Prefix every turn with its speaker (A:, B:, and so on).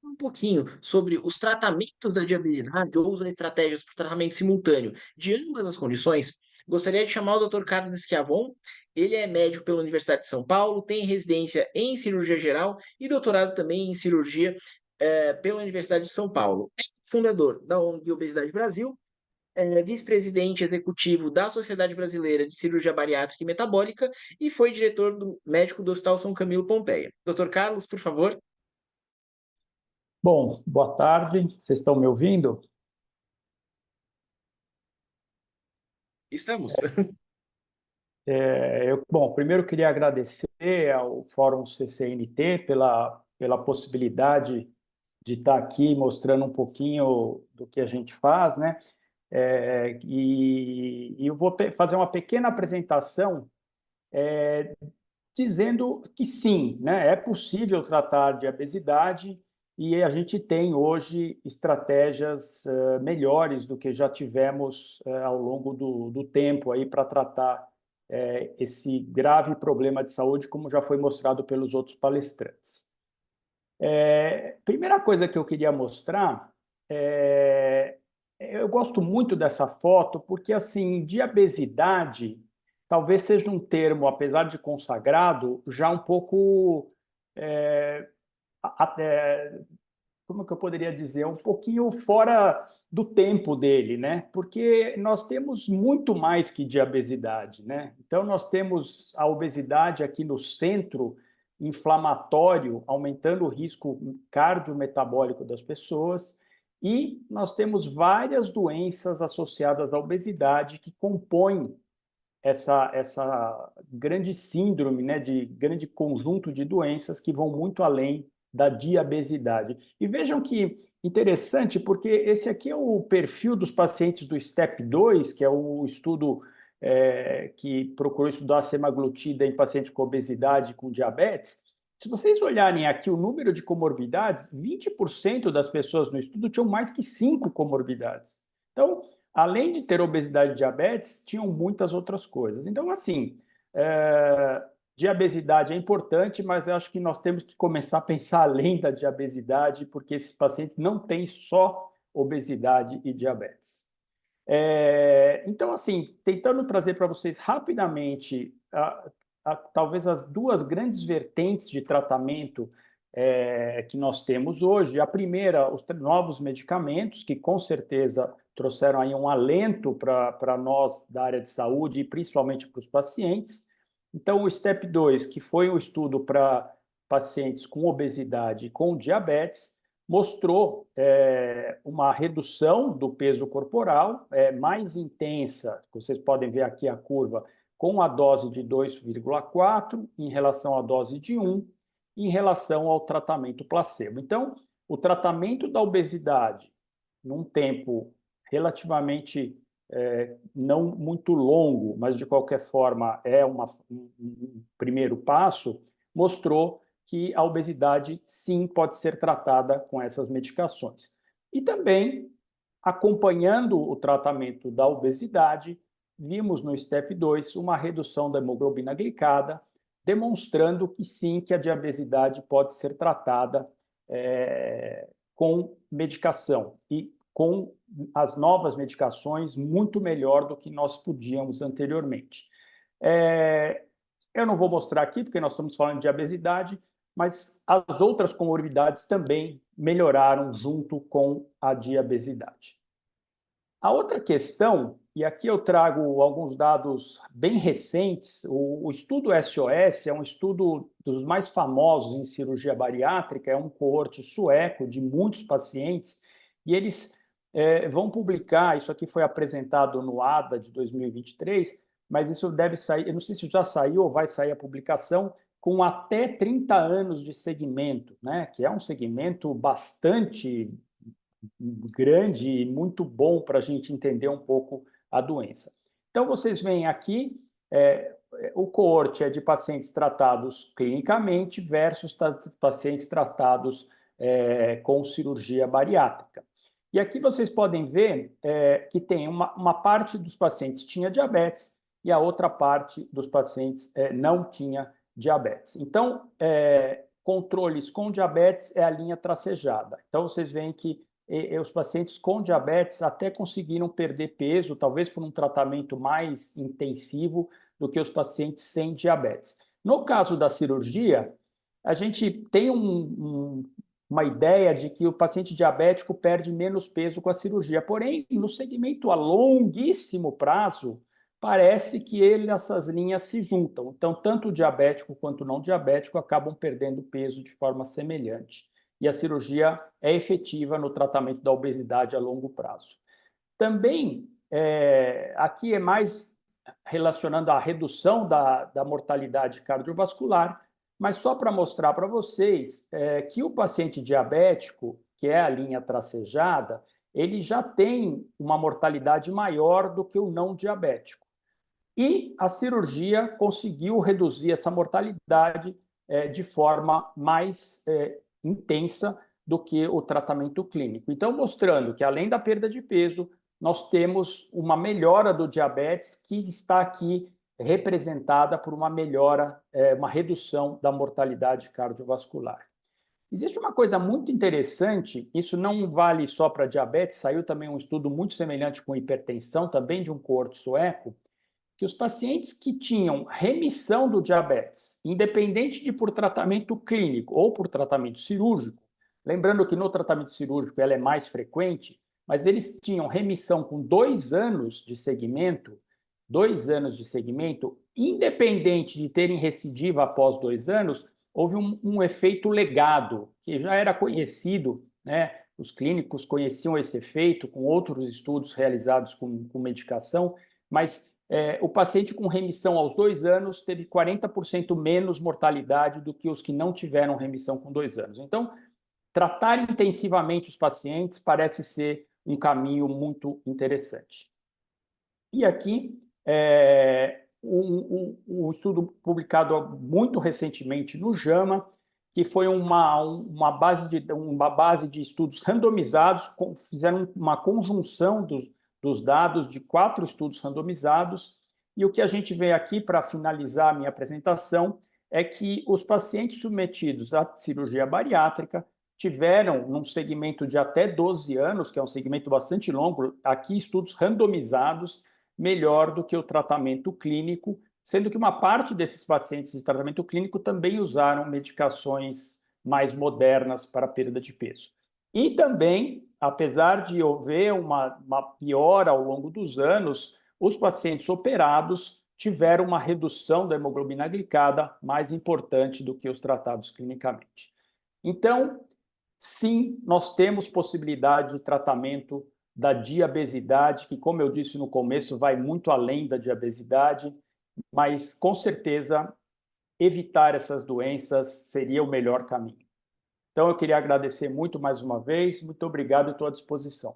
A: Um pouquinho sobre os tratamentos da diabilidade ou usam estratégias para o tratamento simultâneo de ambas as condições, gostaria de chamar o Dr. Carlos Schiavon. Ele é médico pela Universidade de São Paulo, tem residência em cirurgia geral e doutorado também em cirurgia pela Universidade de São Paulo. É fundador da ONG Obesidade Brasil, é vice-presidente executivo da Sociedade Brasileira de Cirurgia Bariátrica e Metabólica e foi diretor médico do Hospital São Camilo Pompeia. Dr. Carlos, por favor.
B: Bom, boa tarde. Vocês estão me ouvindo?
A: Estamos.
B: Bom, primeiro queria agradecer ao Fórum CCNT pela possibilidade de estar aqui mostrando um pouquinho do que a gente faz, né? E eu vou fazer uma pequena apresentação dizendo que sim, né, é possível tratar de obesidade e a gente tem hoje estratégias melhores do que já tivemos ao longo do tempo aí para tratar esse grave problema de saúde, como já foi mostrado pelos outros palestrantes. Primeira coisa que eu queria mostrar eu gosto muito dessa foto porque, assim, de obesidade talvez seja um termo, apesar de consagrado, já um pouco, como que eu poderia dizer, um pouquinho fora do tempo dele, né? Porque nós temos muito mais que diabesidade, né? Então, nós temos a obesidade aqui no centro inflamatório, aumentando o risco cardiometabólico das pessoas, e nós temos várias doenças associadas à obesidade que compõem essa grande síndrome, né, de grande conjunto de doenças que vão muito além da diabesidade. E vejam que interessante, porque esse aqui é o perfil dos pacientes do STEP 2, que é o estudo que procurou estudar a semaglutida em pacientes com obesidade e com diabetes. Se vocês olharem aqui o número de comorbidades, 20% das pessoas no estudo tinham mais que 5 comorbidades. Então, além de ter obesidade e diabetes, tinham muitas outras coisas. Então, assim, diabesidade é importante, mas eu acho que nós temos que começar a pensar além da diabesidade, porque esses pacientes não têm só obesidade e diabetes. Então, assim, tentando trazer para vocês rapidamente, talvez as duas grandes vertentes de tratamento que nós temos hoje. A primeira, os novos medicamentos, que com certeza trouxeram aí um alento para nós da área de saúde e principalmente para os pacientes. Então, o STEP 2, que foi um estudo para pacientes com obesidade e com diabetes, mostrou uma redução do peso corporal mais intensa, vocês podem ver aqui a curva, com a dose de 2,4 em relação à dose de 1, em relação ao tratamento placebo. Então, o tratamento da obesidade, num tempo relativamente não muito longo, mas de qualquer forma é um primeiro passo, mostrou que a obesidade sim pode ser tratada com essas medicações. E também, acompanhando o tratamento da obesidade, vimos no STEP 2 uma redução da hemoglobina glicada, demonstrando que sim, que a diabesidade pode ser tratada com medicação e com as novas medicações muito melhor do que nós podíamos anteriormente. Eu não vou mostrar aqui, porque nós estamos falando de obesidade, mas as outras comorbidades também melhoraram junto com a diabesidade. A outra questão, e aqui eu trago alguns dados bem recentes, o estudo SOS é um estudo dos mais famosos em cirurgia bariátrica, é um coorte sueco de muitos pacientes, e eles vão publicar, isso aqui foi apresentado no ADA de 2023, mas isso deve sair, eu não sei se já saiu ou vai sair a publicação, com até 30 anos de segmento, né? Que é um segmento bastante grande e muito bom para a gente entender um pouco a doença. Então, vocês veem aqui, o coorte é de pacientes tratados clinicamente versus pacientes tratados com cirurgia bariátrica. E aqui vocês podem ver que tem uma parte dos pacientes tinha diabetes e a outra parte dos pacientes não tinha diabetes. Então, controles com diabetes é a linha tracejada. Então, vocês veem que os pacientes com diabetes até conseguiram perder peso, talvez por um tratamento mais intensivo do que os pacientes sem diabetes. No caso da cirurgia, a gente tem uma ideia de que o paciente diabético perde menos peso com a cirurgia. Porém, no segmento a longuíssimo prazo, parece que essas linhas se juntam. Então, tanto o diabético quanto o não diabético acabam perdendo peso de forma semelhante. E a cirurgia é efetiva no tratamento da obesidade a longo prazo. Também, aqui é mais relacionando à redução da mortalidade cardiovascular, mas só para mostrar para vocês que o paciente diabético, que é a linha tracejada, ele já tem uma mortalidade maior do que o não diabético. E a cirurgia conseguiu reduzir essa mortalidade de forma mais intensa do que o tratamento clínico. Então, mostrando que, além da perda de peso, nós temos uma melhora do diabetes que está aqui representada por uma melhora, uma redução da mortalidade cardiovascular. Existe uma coisa muito interessante, isso não vale só para diabetes, saiu também um estudo muito semelhante com hipertensão, também de um coorte sueco, que os pacientes que tinham remissão do diabetes, independente de por tratamento clínico ou por tratamento cirúrgico, lembrando que no tratamento cirúrgico ela é mais frequente, mas eles tinham remissão com 2 anos de segmento, 2 anos de segmento, independente de terem recidiva após 2 anos, houve um efeito legado, que já era conhecido, né? Os clínicos conheciam esse efeito com outros estudos realizados com medicação, mas o paciente com remissão aos 2 anos teve 40% menos mortalidade do que os que não tiveram remissão com 2 anos. Então, tratar intensivamente os pacientes parece ser um caminho muito interessante. E aqui, um estudo publicado muito recentemente no JAMA, que foi uma base de estudos randomizados, fizeram uma conjunção dos dados de 4 estudos randomizados, e o que a gente vê aqui, para finalizar a minha apresentação, é que os pacientes submetidos à cirurgia bariátrica tiveram, num segmento de até 12 anos, que é um segmento bastante longo, aqui estudos randomizados, melhor do que o tratamento clínico, sendo que uma parte desses pacientes de tratamento clínico também usaram medicações mais modernas para perda de peso. E também, apesar de haver uma piora ao longo dos anos, os pacientes operados tiveram uma redução da hemoglobina glicada mais importante do que os tratados clinicamente. Então, sim, nós temos possibilidade de tratamento da diabesidade, que, como eu disse no começo, vai muito além da diabesidade, mas, com certeza, evitar essas doenças seria o melhor caminho. Então, eu queria agradecer muito mais uma vez. Muito obrigado e estou à disposição.